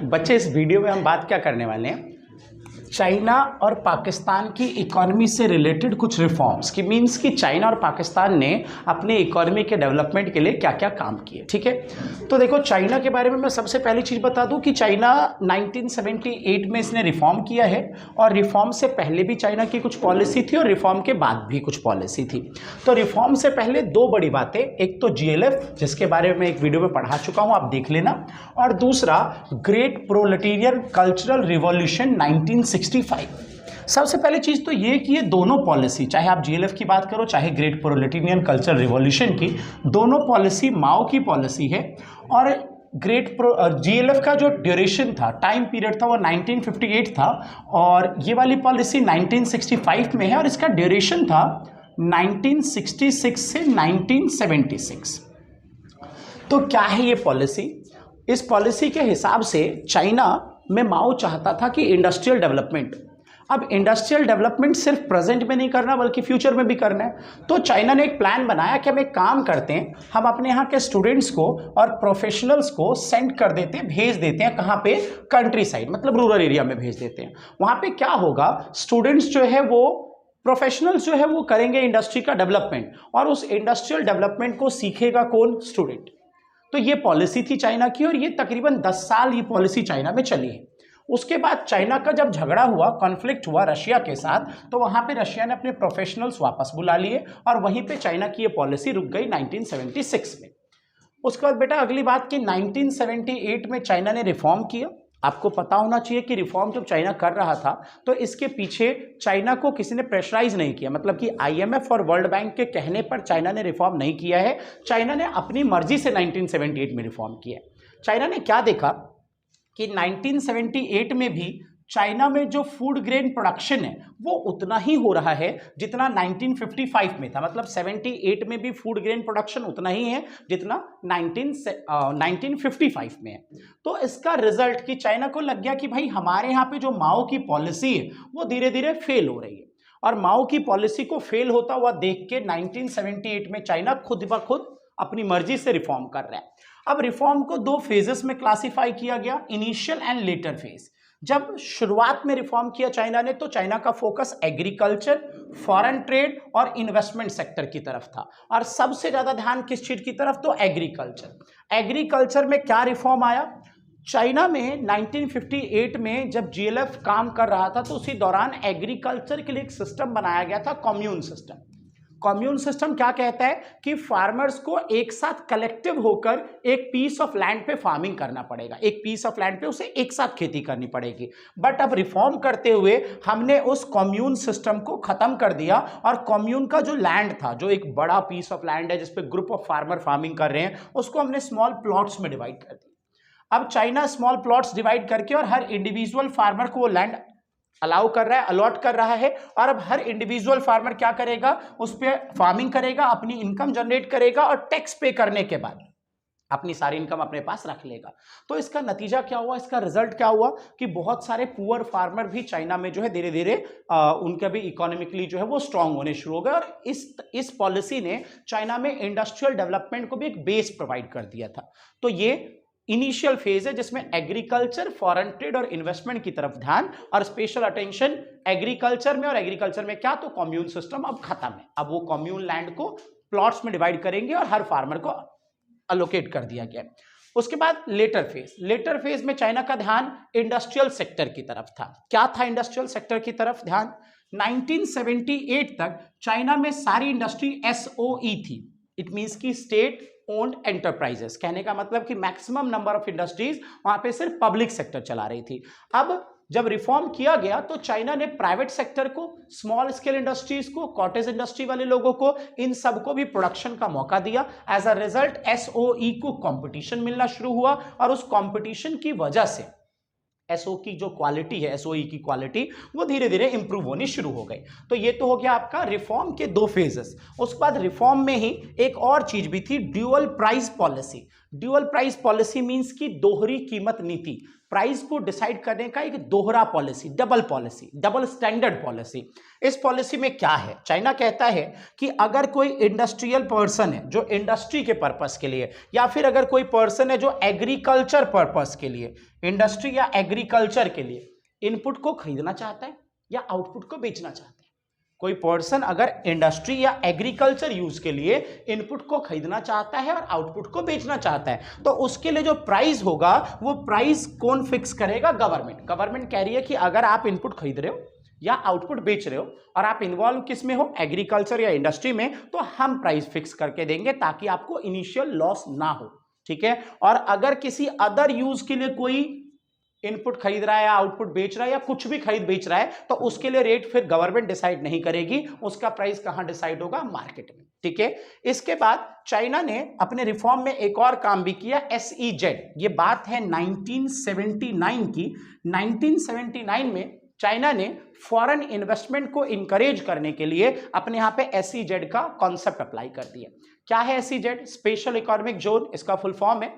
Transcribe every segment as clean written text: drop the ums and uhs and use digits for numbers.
बच्चे इस वीडियो में हम बात क्या करने वाले हैं, चाइना और पाकिस्तान की इकोनॉमी से रिलेटेड कुछ रिफॉर्म्स की, मींस कि चाइना और पाकिस्तान ने अपने इकोनॉमी के डेवलपमेंट के लिए क्या क्या काम किए। ठीक है, तो देखो चाइना के बारे में मैं सबसे पहली चीज़ बता दूं कि चाइना 1978 में इसने रिफॉर्म किया है, और रिफॉर्म से पहले भी चाइना की कुछ पॉलिसी थी और रिफॉर्म के बाद भी कुछ पॉलिसी थी। तो रिफॉर्म से पहले दो बड़ी बातें, एक तो GLF जिसके बारे में एक वीडियो में पढ़ा चुका हूं, आप देख लेना, और दूसरा ग्रेट प्रोलेटेरियन कल्चरल रिवॉल्यूशन 1965। सबसे पहले चीज तो ये कि ये दोनों पॉलिसी, चाहे आप GLF की बात करो चाहे ग्रेट प्रोलेटेरियन कल्चरल रिवॉल्यूशन की, दोनों पॉलिसी माओ की पॉलिसी है। और GLF का जो ड्यूरेशन था, टाइम पीरियड था, वो 1958 था, और ये वाली पॉलिसी 1965 में है, और इसका ड्यूरेशन था 1966 से 1976। तो क्या है ये पॉलिसी? इस पॉलिसी के हिसाब से चाइना में माओ चाहता था कि इंडस्ट्रियल डेवलपमेंट, अब इंडस्ट्रियल डेवलपमेंट सिर्फ प्रेजेंट में नहीं करना बल्कि फ्यूचर में भी करना है। तो चाइना ने एक प्लान बनाया कि हम एक काम करते हैं, हम अपने यहाँ के स्टूडेंट्स को और प्रोफेशनल्स को सेंड कर देते हैं, भेज देते हैं, कहाँ पे? कंट्री साइड, मतलब रूरल एरिया में भेज देते हैं। वहाँ पे क्या होगा, स्टूडेंट्स जो है वो, प्रोफेशनल्स जो है वो करेंगे इंडस्ट्री का डेवलपमेंट, और उस इंडस्ट्रियल डेवलपमेंट को सीखेगा कौन? स्टूडेंट। तो ये पॉलिसी थी चाइना की, और ये तकरीबन 10 साल ये पॉलिसी चाइना में चली है। उसके बाद चाइना का जब झगड़ा हुआ, कॉन्फ्लिक्ट हुआ रशिया के साथ, तो वहां पे रशिया ने अपने प्रोफेशनल्स वापस बुला लिए, और वहीं पे चाइना की ये पॉलिसी रुक गई 1976 में। उसके बाद बेटा अगली बात कि 1978 में चाइना ने रिफॉर्म किया। आपको पता होना चाहिए कि रिफॉर्म जब चाइना कर रहा था तो इसके पीछे चाइना को किसी ने प्रेशराइज नहीं किया, मतलब कि IMF और वर्ल्ड बैंक के कहने पर चाइना ने रिफॉर्म नहीं किया है, चाइना ने अपनी मर्जी से 1978 में रिफॉर्म किया है। चाइना ने क्या देखा कि 1978 में भी चाइना में जो फूड ग्रेन प्रोडक्शन है वो उतना ही हो रहा है जितना 1955 में था, मतलब 78 में भी फूड ग्रेन प्रोडक्शन उतना ही है जितना 1955 में है। तो इसका रिजल्ट कि चाइना को लग गया कि भाई हमारे यहाँ पे जो माओ की पॉलिसी है वो धीरे धीरे फेल हो रही है, और माओ की पॉलिसी को फेल होता हुआ देख के 1978 में चाइना खुद ब खुद अपनी मर्जी से रिफॉर्म कर रहा है। अब रिफॉर्म को दो फेजेस में क्लासिफाई किया गया, इनिशियल एंड लेटर फेज। जब शुरुआत में रिफॉर्म किया चाइना ने, तो चाइना का फोकस एग्रीकल्चर, फॉरेन ट्रेड और इन्वेस्टमेंट सेक्टर की तरफ था, और सबसे ज्यादा ध्यान किस चीज की तरफ? तो एग्रीकल्चर। एग्रीकल्चर में क्या रिफॉर्म आया? चाइना में 1958 में जब GLF काम कर रहा था तो उसी दौरान एग्रीकल्चर के लिए एक सिस्टम बनाया गया था, कम्यून सिस्टम। कम्यून सिस्टम क्या कहता है कि फार्मर्स को एक साथ कलेक्टिव होकर एक पीस ऑफ लैंड पे फार्मिंग करना पड़ेगा, एक पीस ऑफ लैंड पे उसे एक साथ खेती करनी पड़ेगी। बट अब रिफॉर्म करते हुए हमने उस कम्यून सिस्टम को खत्म कर दिया, और कम्यून का जो लैंड था, जो एक बड़ा पीस ऑफ लैंड है जिसपे ग्रुप ऑफ फार्मर फार्मिंग कर रहे हैं, उसको हमने स्मॉल प्लॉट्स में डिवाइड कर दिया। अब चाइना स्मॉल प्लॉट्स डिवाइड करके और हर इंडिविजुअल फार्मर को वो लैंड अलाउ कर रहा है, अलॉट कर रहा है, और अब हर इंडिविजुअल फार्मर क्या करेगा? उस पर फार्मिंग करेगा, अपनी इनकम जनरेट करेगा, और टैक्स पे करने के बाद अपनी सारी इनकम अपने पास रख लेगा। तो इसका नतीजा क्या हुआ, इसका रिजल्ट क्या हुआ कि बहुत सारे पुअर फार्मर भी चाइना में जो है धीरे धीरे उनका भी इकोनॉमिकली जो है वो स्ट्रांग होने शुरू हो गए, और इस पॉलिसी ने चाइना में इंडस्ट्रियल डेवलपमेंट को भी एक बेस प्रोवाइड कर दिया था। तो ये इनिशियल फेज है जिसमें एग्रीकल्चर, फॉरेन ट्रेड और इन्वेस्टमेंट की तरफ ध्यान, और स्पेशल अटेंशन एग्रीकल्चर में। और एग्रीकल्चर में क्या? तो कम्यून सिस्टम अब खत्म है, अब वो कम्यून लैंड को प्लॉट्स में डिवाइड करेंगे और हर फार्मर को अलोकेट कर दिया गया। उसके बाद लेटर फेज। लेटर फेज में चाइना का ध्यान इंडस्ट्रियल सेक्टर की तरफ था। क्या था इंडस्ट्रियल सेक्टर की तरफ ध्यान? 1978 तक चाइना में सारी इंडस्ट्री SOE थी, इट मींस की स्टेट ओन्ड एंटरप्राइजेस। कहने का मतलब कि मैक्सिमम नंबर ऑफ इंडस्ट्रीज वहां पे सिर्फ पब्लिक सेक्टर चला रही थी। अब जब रिफॉर्म किया गया तो चाइना ने प्राइवेट सेक्टर को, स्मॉल स्केल इंडस्ट्रीज को, कॉटेज इंडस्ट्री वाले लोगों को, इन सबको भी प्रोडक्शन का मौका दिया। एज अ रिजल्ट SOE को कंपटीशन मिलना शुरू हुआ, और उस कंपटीशन की वजह से SOE की जो क्वालिटी है, SOE की क्वालिटी वो धीरे धीरे इंप्रूव होनी शुरू हो गई। तो ये तो हो गया आपका रिफॉर्म के दो फेजेस। उसके बाद रिफॉर्म में ही एक और चीज भी थी, dual price policy. Dual price policy means की दोहरी कीमत नीति, प्राइस को डिसाइड करने का एक दोहरा पॉलिसी, डबल स्टैंडर्ड पॉलिसी। इस पॉलिसी में क्या है, चाइना कहता है कि अगर कोई इंडस्ट्रियल पर्सन है जो इंडस्ट्री के पर्पस के लिए, या फिर अगर कोई पर्सन है जो एग्रीकल्चर पर्पस के लिए, इंडस्ट्री या एग्रीकल्चर के लिए इनपुट को खरीदना चाहता है या आउटपुट को बेचना चाहता है, कोई पर्सन अगर इंडस्ट्री या एग्रीकल्चर यूज के लिए इनपुट को खरीदना चाहता है और आउटपुट को बेचना चाहता है, तो उसके लिए जो प्राइस होगा वो प्राइस कौन फिक्स करेगा? गवर्नमेंट कह रही है कि अगर आप इनपुट खरीद रहे हो या आउटपुट बेच रहे हो और आप इन्वॉल्व किस में हो, एग्रीकल्चर या इंडस्ट्री में, तो हम प्राइस फिक्स करके देंगे ताकि आपको इनिशियल लॉस ना हो, ठीक है। और अगर किसी अदर यूज के लिए कोई इनपुट खरीद रहा है या आउटपुट बेच रहा है या कुछ भी खरीद बेच रहा है, तो उसके लिए रेट फिर गवर्नमेंट डिसाइड नहीं करेगी, उसका प्राइस कहां डिसाइड होगा? मार्केट में, ठीक है। इसके बाद चाइना ने अपने रिफॉर्म में एक और काम भी किया, SEZ। ये बात है 1979 की। 1979 में चाइना ने फॉरेन इन्वेस्टमेंट को इंकरेज करने के लिए अपने यहां पे SEZ का कॉन्सेप्ट अप्लाई कर दिया। क्या है SEZ? स्पेशल इकोनॉमिक जोन इसका फुल फॉर्म है।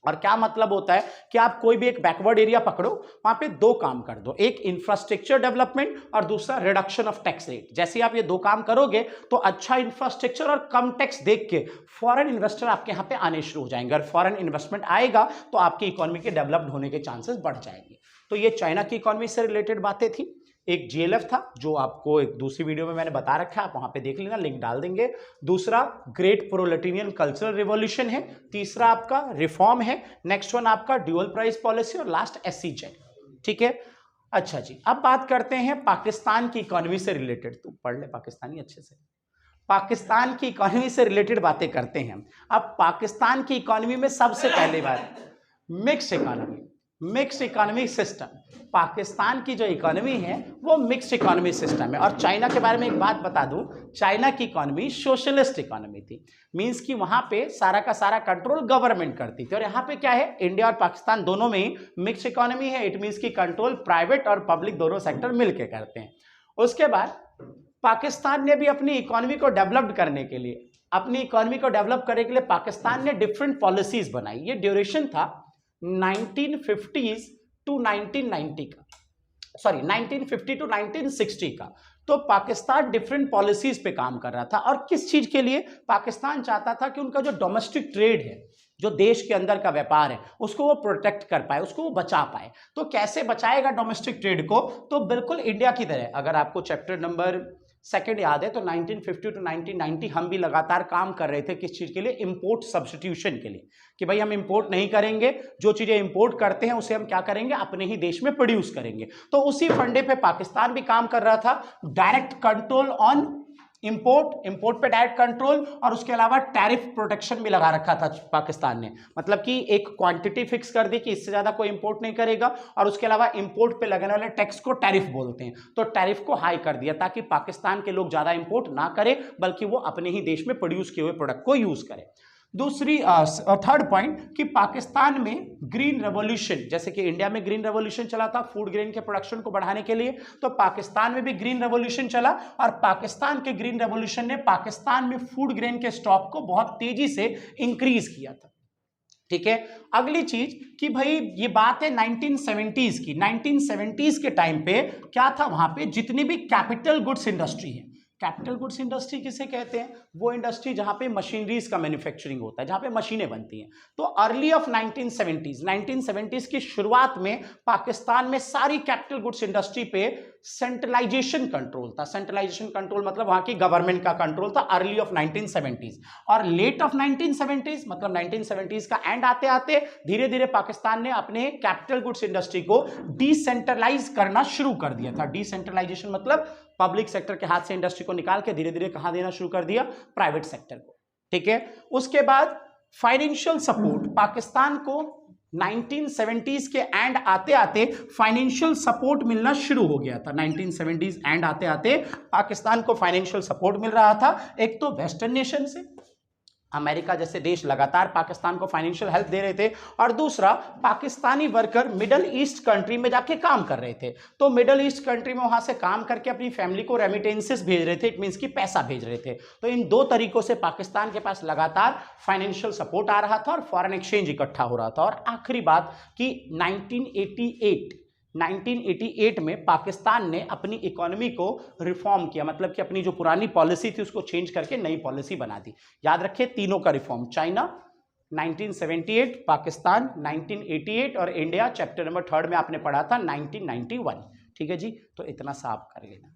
और क्या मतलब होता है कि आप कोई भी एक बैकवर्ड एरिया पकड़ो, वहां पे दो काम कर दो, एक इंफ्रास्ट्रक्चर डेवलपमेंट और दूसरा रिडक्शन ऑफ टैक्स रेट। जैसे आप ये दो काम करोगे तो अच्छा इंफ्रास्ट्रक्चर और कम टैक्स देख के फॉरेन इन्वेस्टर आपके यहाँ पे आने शुरू हो जाएंगे, और फॉरेन इन्वेस्टमेंट आएगा तो आपकी इकोनॉमी के डेवलप्ड होने के चांसेस बढ़ जाएंगे। तो ये चाइना की इकोनॉमी से रिलेटेड बातें थी। एक GLF था जो आपको एक दूसरी वीडियो में मैंने बता रखा है, आप वहां पे देख लेना, लिंक डाल देंगे। दूसरा ग्रेट प्रोलेटेरियन कल्चरल रिवॉल्यूशन है। तीसरा आपका रिफॉर्म है। नेक्स्ट वन आपका ड्यूअल प्राइस पॉलिसी और लास्ट SEZ, ठीक है। अच्छा जी, अब बात करते हैं पाकिस्तान की इकोनॉमी से रिलेटेड। तो पढ़ ले पाकिस्तानी अच्छे से। पाकिस्तान की इकोनॉमी से रिलेटेड बातें करते हैं। अब पाकिस्तान की इकोनॉमी में सबसे पहली बात मिक्स्ड इकोनॉमिक सिस्टम। पाकिस्तान की जो इकोनॉमी है वो मिक्स्ड इकोनॉमिक सिस्टम है। और चाइना के बारे में एक बात बता दूं, चाइना की इकोनॉमी सोशलिस्ट इकोनॉमी थी, मींस कि वहां पे सारा का सारा कंट्रोल गवर्नमेंट करती थी। और यहाँ पे क्या है, इंडिया और पाकिस्तान दोनों में ही मिक्स्ड इकोनॉमी है। इट मींस कि कंट्रोल प्राइवेट और पब्लिक दोनों सेक्टर मिलकर करते हैं। उसके बाद पाकिस्तान ने भी अपनी इकोनॉमी को डेवलप करने के लिए पाकिस्तान ने डिफरेंट पॉलिसीज बनाई। ये ड्यूरेशन था 1950s टू 1990 का, सॉरी 1950 टू 1960 का। तो पाकिस्तान डिफरेंट पॉलिसीज पे काम कर रहा था। और किस चीज के लिए? पाकिस्तान चाहता था कि उनका जो डोमेस्टिक ट्रेड है, जो देश के अंदर का व्यापार है, उसको वो प्रोटेक्ट कर पाए, उसको वो बचा पाए। तो कैसे बचाएगा डोमेस्टिक ट्रेड को? तो बिल्कुल इंडिया की तरह, अगर आपको चैप्टर नंबर 2 याद है तो 1950 टू 1990 हम भी लगातार काम कर रहे थे। किस चीज के लिए? इंपोर्ट सब्स्टिट्यूशन के लिए, कि भाई हम इंपोर्ट नहीं करेंगे, जो चीजें इंपोर्ट करते हैं उसे हम क्या करेंगे, अपने ही देश में प्रोड्यूस करेंगे। तो उसी फंडे पे पाकिस्तान भी काम कर रहा था। डायरेक्ट कंट्रोल ऑन इंपोर्ट पे डायरेक्ट कंट्रोल, और उसके अलावा टैरिफ प्रोटेक्शन भी लगा रखा था पाकिस्तान ने। मतलब कि एक क्वांटिटी फिक्स कर दी कि इससे ज्यादा कोई इंपोर्ट नहीं करेगा, और उसके अलावा इंपोर्ट पे लगने वाले टैक्स को टैरिफ बोलते हैं, तो टैरिफ को हाई कर दिया ताकि पाकिस्तान के लोग ज्यादा इंपोर्ट ना करें, बल्कि वो अपने ही देश में प्रोड्यूस किए हुए प्रोडक्ट को यूज करें। दूसरी थर्ड पॉइंट कि पाकिस्तान में ग्रीन रेवोल्यूशन, जैसे कि इंडिया में ग्रीन रेवोल्यूशन चला था फूड ग्रेन के प्रोडक्शन को बढ़ाने के लिए, तो पाकिस्तान में भी ग्रीन रेवोल्यूशन चला। और पाकिस्तान के ग्रीन रेवोल्यूशन ने पाकिस्तान में फूड ग्रेन के स्टॉक को बहुत तेजी से इंक्रीज किया था, ठीक है। अगली चीज कि भाई ये बात है 1970s की। 1970s के टाइम पे क्या था, वहां पे जितनी भी कैपिटल गुड्स इंडस्ट्री है, कैपिटल गुड्स इंडस्ट्री किसे कहते हैं? वो इंडस्ट्री जहां पे मशीनरीज का मैन्युफैक्चरिंग होता है, जहां पे मशीनें बनती हैं। तो अर्ली ऑफ 1970s की शुरुआत में पाकिस्तान में सारी कैपिटल गुड्स इंडस्ट्री पे सेंट्रलाइजेशन कंट्रोल था। सेंट्रलाइजेशन कंट्रोल मतलब वहां की गवर्नमेंट का कंट्रोल था अर्ली ऑफ 1970s। और लेट ऑफ 1970s मतलब 1970s का एंड आते आते धीरे धीरे पाकिस्तान ने अपने कैपिटल गुड्स इंडस्ट्री को डिसेंट्रलाइज करना शुरू कर दिया था। डिसेंट्रलाइजेशन मतलब पब्लिक सेक्टर के हाथ से इंडस्ट्री को निकाल के धीरे धीरे कहां देना शुरू कर दिया? प्राइवेट सेक्टर को, ठीक है। उसके बाद फाइनेंशियल सपोर्ट, पाकिस्तान को 1970s के एंड आते आते फाइनेंशियल सपोर्ट मिलना शुरू हो गया था। 1970s एंड आते आते पाकिस्तान को फाइनेंशियल सपोर्ट मिल रहा था, एक तो वेस्टर्न नेशन से, अमेरिका जैसे देश लगातार पाकिस्तान को फाइनेंशियल हेल्प दे रहे थे, और दूसरा Pakistani worker middle east country में जाके काम कर रहे थे, तो मिडल ईस्ट कंट्री में वहां से काम करके अपनी फैमिली को रेमिटेंसेस भेज रहे थे, इट मींस कि पैसा भेज रहे थे। तो इन दो तरीकों से पाकिस्तान के पास लगातार फाइनेंशियल सपोर्ट आ रहा था और फॉरेन एक्सचेंज इकट्ठा हो रहा था। और आखिरी बात कि 1988 में पाकिस्तान ने अपनी इकोनॉमी को रिफॉर्म किया, मतलब कि अपनी जो पुरानी पॉलिसी थी उसको चेंज करके नई पॉलिसी बना दी। याद रखिए तीनों का रिफॉर्म, चाइना 1978, पाकिस्तान 1988 और इंडिया चैप्टर नंबर 3 में आपने पढ़ा था 1991। ठीक है जी, तो इतना सा आप कर लेना।